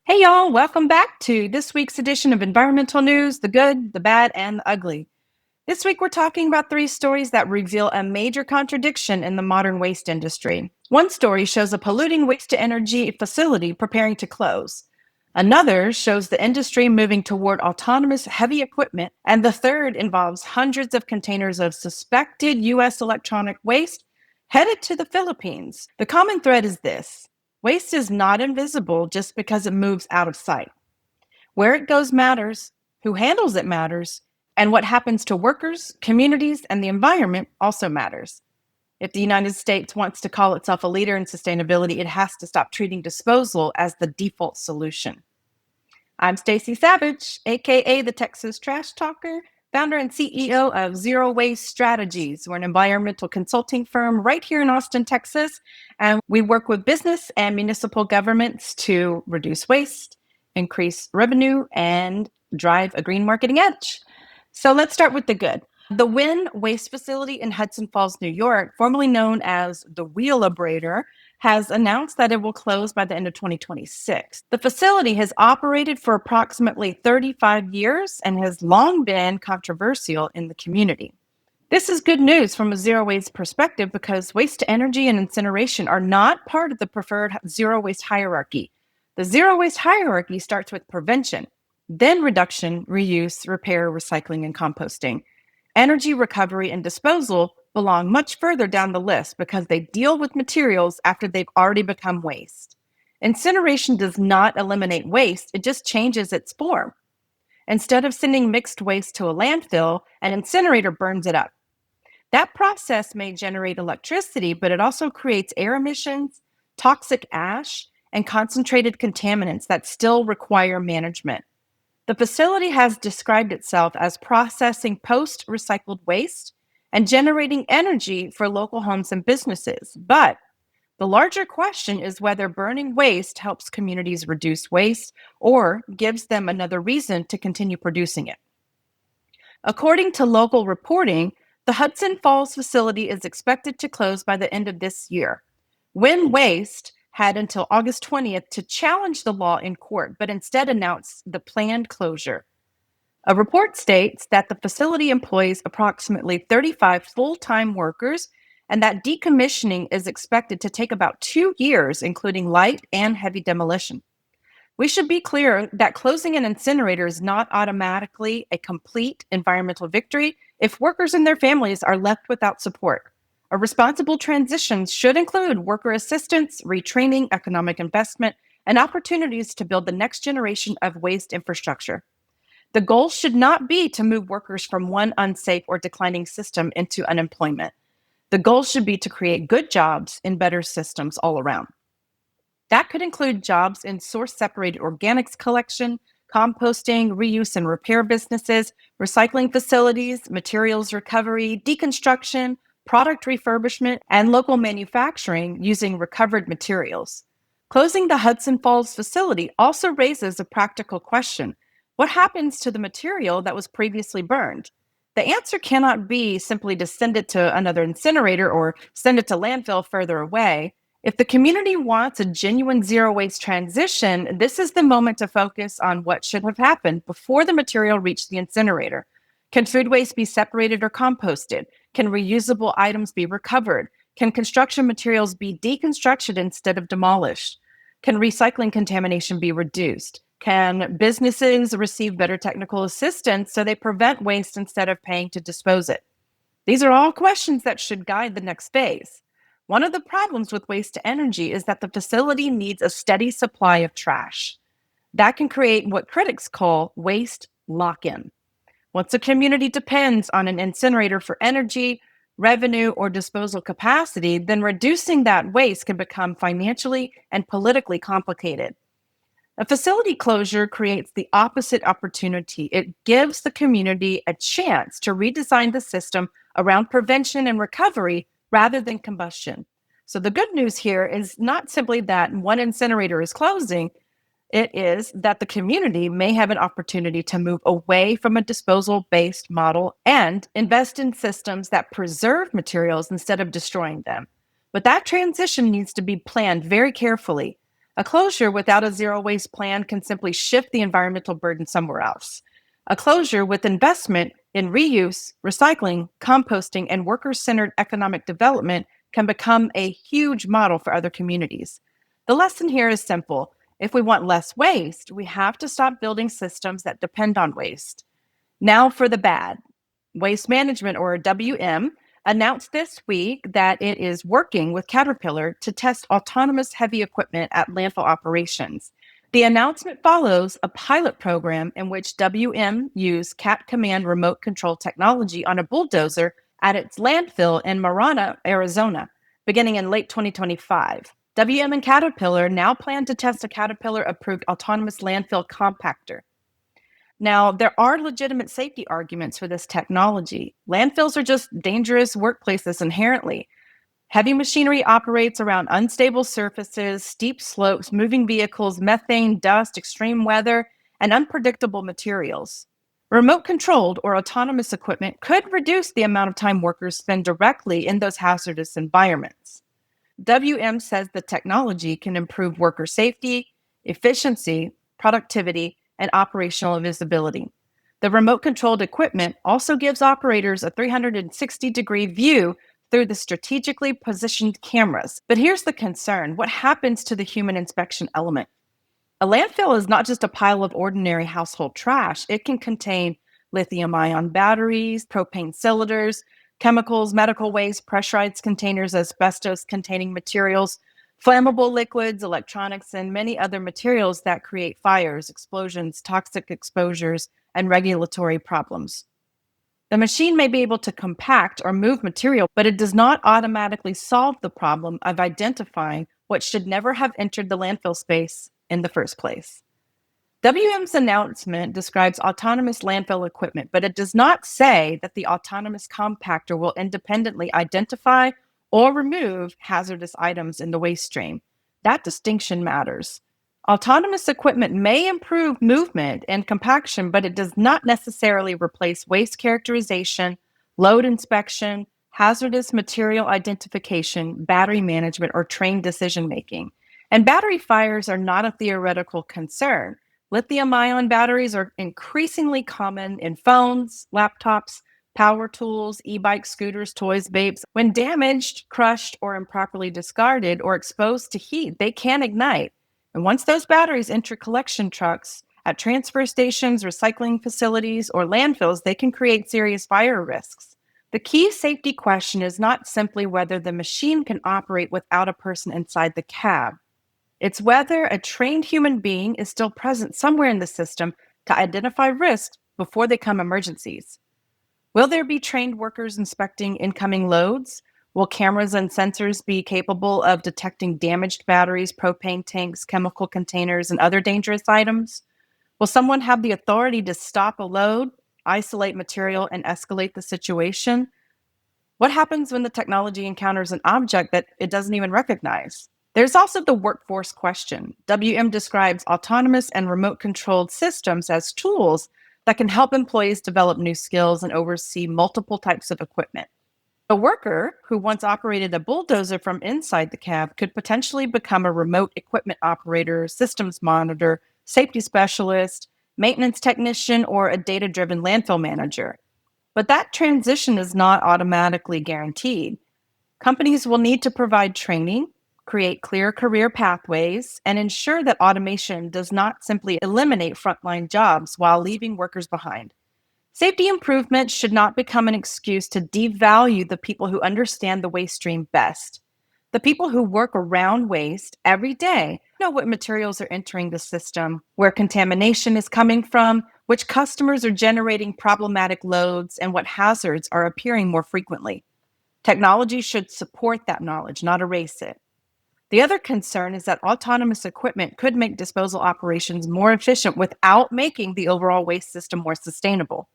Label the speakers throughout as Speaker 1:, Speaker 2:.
Speaker 1: Hey y'all, welcome back to this week's edition of Environmental News, the good, the bad, and the ugly. This week we're talking about three stories that reveal a major contradiction in the modern waste industry. One story shows a polluting waste-to-energy facility preparing to close. Another shows the industry moving toward autonomous heavy equipment, and the third involves hundreds of containers of suspected U.S. electronic waste headed to the Philippines. The common thread is this: waste is not invisible just because it moves out of sight. Where it goes matters, who handles it matters, and what happens to workers, communities, and the environment also matters. If the United States wants to call itself a leader in sustainability, it has to stop treating disposal as the default solution. I'm Stacy Savage, aka the Texas Trash Talker, founder and CEO of Zero Waste Strategies. We're an environmental consulting firm right here in Austin, Texas, and we work with business and municipal governments to reduce waste, increase revenue, and drive a green marketing edge. So let's start with the good. The Wynn Waste Facility in Hudson Falls, New York, formerly known as the Wheelabrator, has announced that it will close by the end of 2026. The facility has operated for approximately 35 years and has long been controversial in the community. This is good news from a zero waste perspective because waste to energy and incineration are not part of the preferred zero waste hierarchy. The zero waste hierarchy starts with prevention, then reduction, reuse, repair, recycling, and composting. Energy recovery and disposal belong much further down the list because they deal with materials after they've already become waste. Incineration does not eliminate waste, it just changes its form. Instead of sending mixed waste to a landfill, an incinerator burns it up. That process may generate electricity, but it also creates air emissions, toxic ash, and concentrated contaminants that still require management. The facility has described itself as processing post-recycled waste and generating energy for local homes and businesses. But the larger question is whether burning waste helps communities reduce waste or gives them another reason to continue producing it. According to local reporting, the Hudson Falls facility is expected to close by the end of this year. Wynn Waste had until August 20th to challenge the law in court, but instead announced the planned closure. A report states that the facility employs approximately 35 full-time workers and that decommissioning is expected to take about 2 years, including light and heavy demolition. We should be clear that closing an incinerator is not automatically a complete environmental victory if workers and their families are left without support. A responsible transition should include worker assistance, retraining, economic investment, and opportunities to build the next generation of waste infrastructure. The goal should not be to move workers from one unsafe or declining system into unemployment. The goal should be to create good jobs in better systems all around. That could include jobs in source-separated organics collection, composting, reuse and repair businesses, recycling facilities, materials recovery, deconstruction, product refurbishment, and local manufacturing using recovered materials. Closing the Hudson Falls facility also raises a practical question. What happens to the material that was previously burned? The answer cannot be simply to send it to another incinerator or send it to landfill further away. If the community wants a genuine zero waste transition, this is the moment to focus on what should have happened before the material reached the incinerator. Can food waste be separated or composted? Can reusable items be recovered? Can construction materials be deconstructed instead of demolished? Can recycling contamination be reduced? Can businesses receive better technical assistance so they prevent waste instead of paying to dispose it? These are all questions that should guide the next phase. One of the problems with waste to energy is that the facility needs a steady supply of trash. That can create what critics call waste lock-in. Once a community depends on an incinerator for energy, revenue, or disposal capacity, then reducing that waste can become financially and politically complicated. A facility closure creates the opposite opportunity. It gives the community a chance to redesign the system around prevention and recovery rather than combustion. So the good news here is not simply that one incinerator is closing, it is that the community may have an opportunity to move away from a disposal-based model and invest in systems that preserve materials instead of destroying them. But that transition needs to be planned very carefully. A closure without a zero waste plan can simply shift the environmental burden somewhere else. A closure with investment in reuse, recycling, composting, and worker centered economic development can become a huge model for other communities. The lesson here is simple. If we want less waste, we have to stop building systems that depend on waste. Now for the bad. Waste Management, or WM, announced this week that it is working with Caterpillar to test autonomous heavy equipment at landfill operations. The announcement follows a pilot program in which WM used Cat Command remote control technology on a bulldozer at its landfill in Marana, Arizona, beginning in late 2025. WM and Caterpillar now plan to test a Caterpillar-approved autonomous landfill compactor. Now, there are legitimate safety arguments for this technology. Landfills are just dangerous workplaces inherently. Heavy machinery operates around unstable surfaces, steep slopes, moving vehicles, methane, dust, extreme weather, and unpredictable materials. Remote controlled or autonomous equipment could reduce the amount of time workers spend directly in those hazardous environments. WM says the technology can improve worker safety, efficiency, productivity, and operational visibility. The remote controlled equipment also gives operators a 360-degree view through the strategically positioned cameras. But here's the concern: what happens to the human inspection element? A landfill is not just a pile of ordinary household trash. It can contain lithium-ion batteries, propane cylinders, chemicals, medical waste, pressurized containers, asbestos-containing materials, flammable liquids, electronics, and many other materials that create fires, explosions, toxic exposures, and regulatory problems. The machine may be able to compact or move material, but it does not automatically solve the problem of identifying what should never have entered the landfill space in the first place. WM's announcement describes autonomous landfill equipment, but it does not say that the autonomous compactor will independently identify or remove hazardous items in the waste stream. That distinction matters. Autonomous equipment may improve movement and compaction, but it does not necessarily replace waste characterization, load inspection, hazardous material identification, battery management, or trained decision making. And battery fires are not a theoretical concern. Lithium-ion batteries are increasingly common in phones, laptops, power tools, e-bikes, scooters, toys, vapes. When damaged, crushed, or improperly discarded or exposed to heat, they can ignite. And once those batteries enter collection trucks, at transfer stations, recycling facilities, or landfills, they can create serious fire risks. The key safety question is not simply whether the machine can operate without a person inside the cab. It's whether a trained human being is still present somewhere in the system to identify risks before they become emergencies. Will there be trained workers inspecting incoming loads? Will cameras and sensors be capable of detecting damaged batteries, propane tanks, chemical containers, and other dangerous items? Will someone have the authority to stop a load, isolate material, and escalate the situation? What happens when the technology encounters an object that it doesn't even recognize? There's also the workforce question. WM describes autonomous and remote-controlled systems as tools that can help employees develop new skills and oversee multiple types of equipment. A worker who once operated a bulldozer from inside the cab could potentially become a remote equipment operator, systems monitor, safety specialist, maintenance technician, or a data-driven landfill manager. But that transition is not automatically guaranteed. Companies will need to provide training, create clear career pathways, and ensure that automation does not simply eliminate frontline jobs while leaving workers behind. Safety improvements should not become an excuse to devalue the people who understand the waste stream best. The people who work around waste every day know what materials are entering the system, where contamination is coming from, which customers are generating problematic loads, and what hazards are appearing more frequently. Technology should support that knowledge, not erase it. The other concern is that autonomous equipment could make disposal operations more efficient without making the overall waste system more sustainable.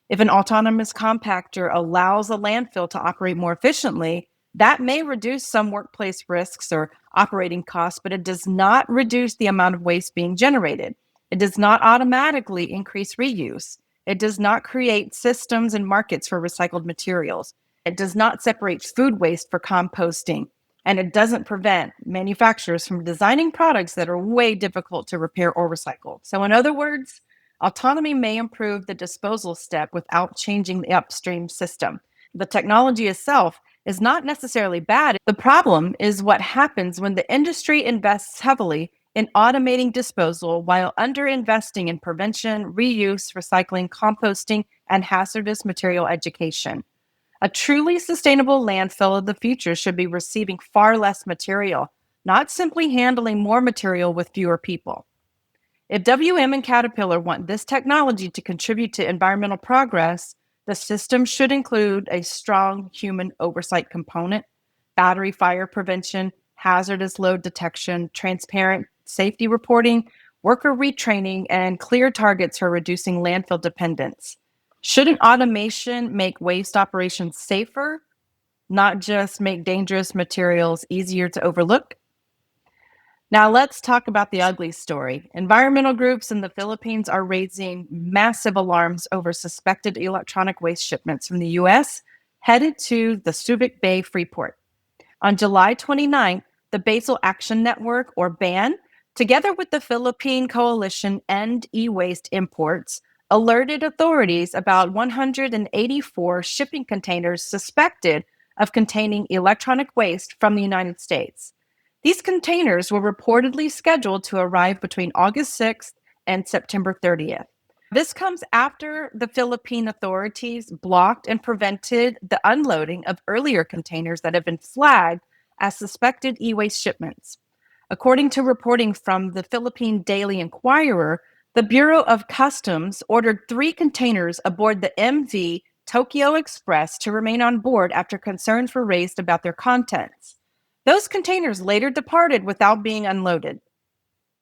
Speaker 1: If an autonomous compactor allows a landfill to operate more efficiently, that may reduce some workplace risks or operating costs, but it does not reduce the amount of waste being generated. It does not automatically increase reuse. It does not create systems and markets for recycled materials. It does not separate food waste for composting. And it doesn't prevent manufacturers from designing products that are way difficult to repair or recycle. So, in other words, autonomy may improve the disposal step without changing the upstream system. The technology itself is not necessarily bad. The problem is what happens when the industry invests heavily in automating disposal while underinvesting in prevention, reuse, recycling, composting, and hazardous material education. A truly sustainable landfill of the future should be receiving far less material, not simply handling more material with fewer people. If WM and Caterpillar want this technology to contribute to environmental progress, the system should include a strong human oversight component, battery fire prevention, hazardous load detection, transparent safety reporting, worker retraining, and clear targets for reducing landfill dependence. Shouldn't automation make waste operations safer, not just make dangerous materials easier to overlook? Now, let's talk about the ugly story. Environmental groups in the Philippines are raising massive alarms over suspected electronic waste shipments from the US headed to the Subic Bay Freeport. On July 29th, the Basel Action Network, or BAN, together with the Philippine Coalition End E-Waste Imports, alerted authorities about 184 shipping containers suspected of containing electronic waste from the United States. These containers were reportedly scheduled to arrive between August 6th and September 30th. This comes after the Philippine authorities blocked and prevented the unloading of earlier containers that have been flagged as suspected e-waste shipments. According to reporting from the Philippine Daily Inquirer, the Bureau of Customs ordered 3 containers aboard the MV Tokyo Express to remain on board after concerns were raised about their contents. Those containers later departed without being unloaded.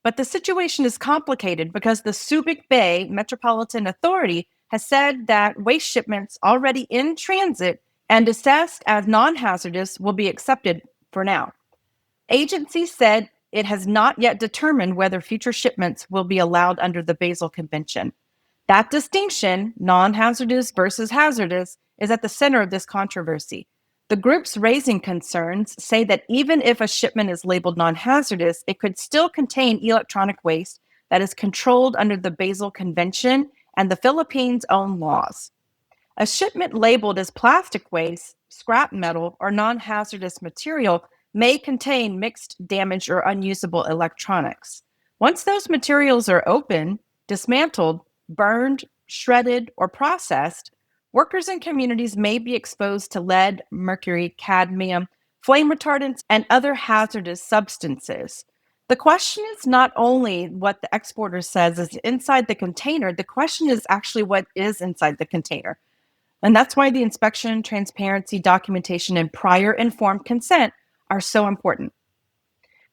Speaker 1: But the situation is complicated because the Subic Bay Metropolitan Authority has said that waste shipments already in transit and assessed as non-hazardous will be accepted for now. Agency said it has not yet determined whether future shipments will be allowed under the Basel Convention. That distinction, non-hazardous versus hazardous, is at the center of this controversy. The groups raising concerns say that even if a shipment is labeled non-hazardous, it could still contain electronic waste that is controlled under the Basel Convention and the Philippines' own laws. A shipment labeled as plastic waste, scrap metal, or non-hazardous material may contain mixed, damaged, or unusable electronics. Once those materials are opened, dismantled, burned, shredded, or processed, workers and communities may be exposed to lead, mercury, cadmium, flame retardants, and other hazardous substances. The question is not only what the exporter says is inside the container, the question is actually what is inside the container. And that's why the inspection, transparency, documentation, and prior informed consent are so important.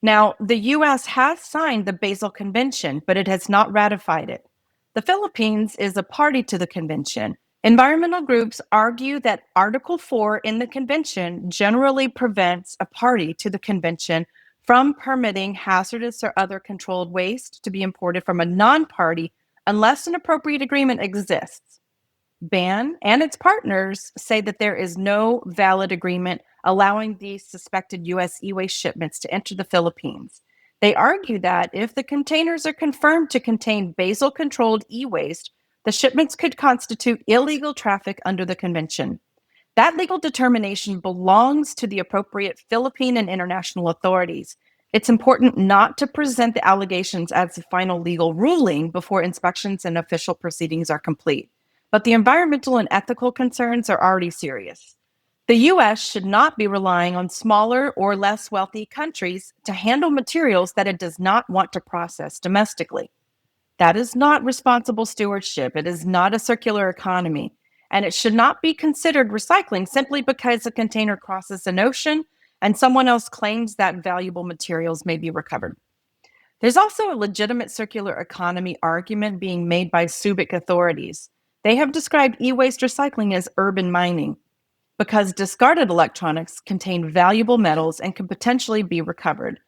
Speaker 1: Now, the US has signed the Basel Convention, but it has not ratified it. The Philippines is a party to the convention. Environmental groups argue that Article 4 in the convention generally prevents a party to the convention from permitting hazardous or other controlled waste to be imported from a non-party unless an appropriate agreement exists. BAN and its partners say that there is no valid agreement allowing these suspected U.S. e-waste shipments to enter the Philippines. They argue that if the containers are confirmed to contain Basel-controlled e-waste, the shipments could constitute illegal traffic under the convention. That legal determination belongs to the appropriate Philippine and international authorities. It's important not to present the allegations as a final legal ruling before inspections and official proceedings are complete. But the environmental and ethical concerns are already serious. The U.S. should not be relying on smaller or less wealthy countries to handle materials that it does not want to process domestically. That is not responsible stewardship. It is not a circular economy. And it should not be considered recycling simply because a container crosses an ocean and someone else claims that valuable materials may be recovered. There's also a legitimate circular economy argument being made by Subic authorities. They have described e-waste recycling as urban mining because discarded electronics contain valuable metals and can potentially be recovered.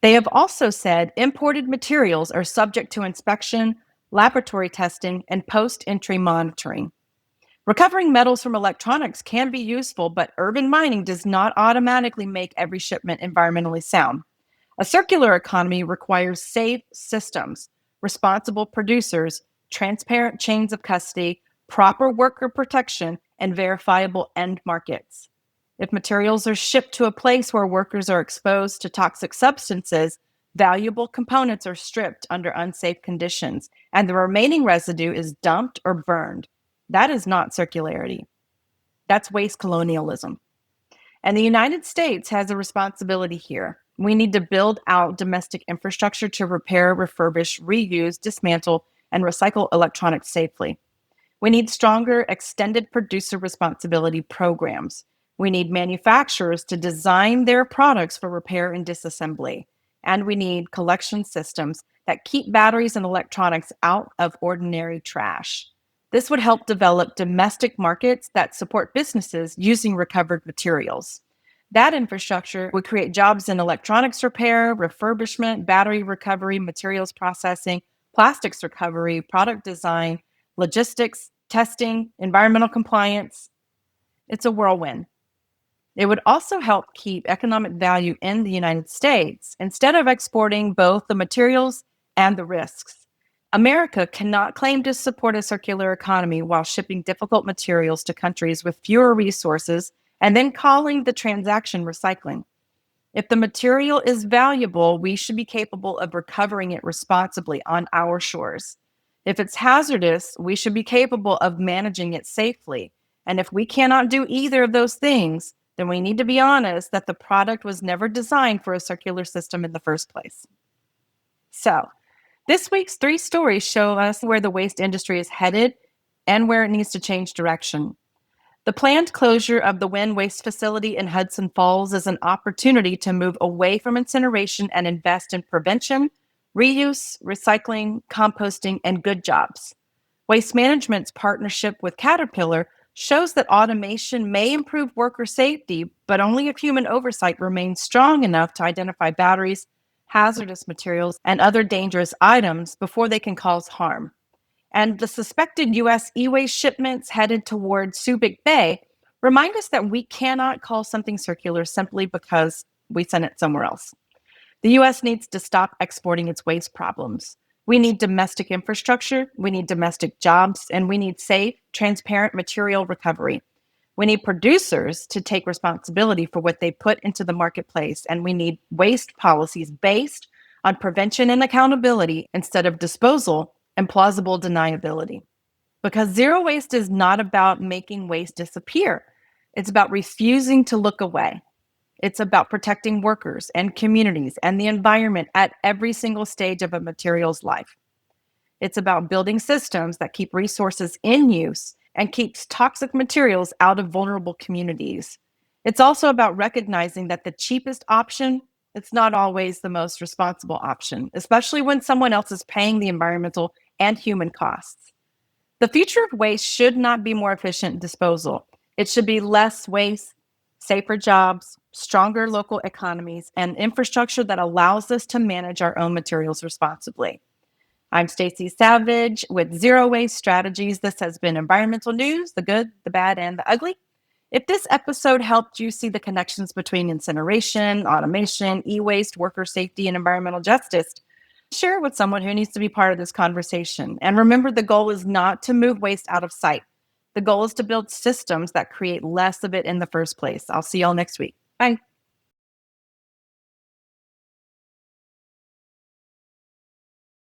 Speaker 1: They have also said imported materials are subject to inspection, laboratory testing, and post-entry monitoring. Recovering metals from electronics can be useful, but urban mining does not automatically make every shipment environmentally sound. A circular economy requires safe systems, responsible producers, transparent chains of custody, proper worker protection, and verifiable end markets. If materials are shipped to a place where workers are exposed to toxic substances, valuable components are stripped under unsafe conditions, and the remaining residue is dumped or burned. That is not circularity. That's waste colonialism. And the United States has a responsibility here. We need to build out domestic infrastructure to repair, refurbish, reuse, dismantle, and recycle electronics safely. We need stronger extended producer responsibility programs. We need manufacturers to design their products for repair and disassembly. And we need collection systems that keep batteries and electronics out of ordinary trash. This would help develop domestic markets that support businesses using recovered materials. That infrastructure would create jobs in electronics repair, refurbishment, battery recovery, materials processing, plastics recovery, product design, logistics, testing, environmental compliance. It's a whirlwind. It would also help keep economic value in the United States instead of exporting both the materials and the risks. America cannot claim to support a circular economy while shipping difficult materials to countries with fewer resources and then calling the transaction recycling. If the material is valuable, we should be capable of recovering it responsibly on our shores. If it's hazardous, we should be capable of managing it safely. And if we cannot do either of those things, then we need to be honest that the product was never designed for a circular system in the first place. So, this week's 3 stories show us where the waste industry is headed and where it needs to change direction. The planned closure of the wind waste facility in Hudson Falls is an opportunity to move away from incineration and invest in prevention, reuse, recycling, composting, and good jobs. Waste Management's partnership with Caterpillar shows that automation may improve worker safety, but only if human oversight remains strong enough to identify batteries, hazardous materials, and other dangerous items before they can cause harm. And the suspected U.S. e-waste shipments headed towards Subic Bay remind us that we cannot call something circular simply because we sent it somewhere else. The U.S. needs to stop exporting its waste problems. We need domestic infrastructure, we need domestic jobs, and we need safe, transparent material recovery. We need producers to take responsibility for what they put into the marketplace, and we need waste policies based on prevention and accountability instead of disposal and plausible deniability. Because zero waste is not about making waste disappear. It's about refusing to look away. It's about protecting workers and communities and the environment at every single stage of a material's life. It's about building systems that keep resources in use and keeps toxic materials out of vulnerable communities. It's also about recognizing that the cheapest option, it's not always the most responsible option, especially when someone else is paying the environmental and human costs. The future of waste should not be more efficient disposal. It should be less waste, safer jobs, stronger local economies, and infrastructure that allows us to manage our own materials responsibly. I'm Stacy Savage with Zero Waste Strategies. This has been Environmental News, the good, the bad, and the ugly. If this episode helped you see the connections between incineration, automation, e-waste, worker safety, and environmental justice, share it with someone who needs to be part of this conversation. And remember, the goal is not to move waste out of sight. The goal is to build systems that create less of it in the first place. I'll see y'all next week. Bye.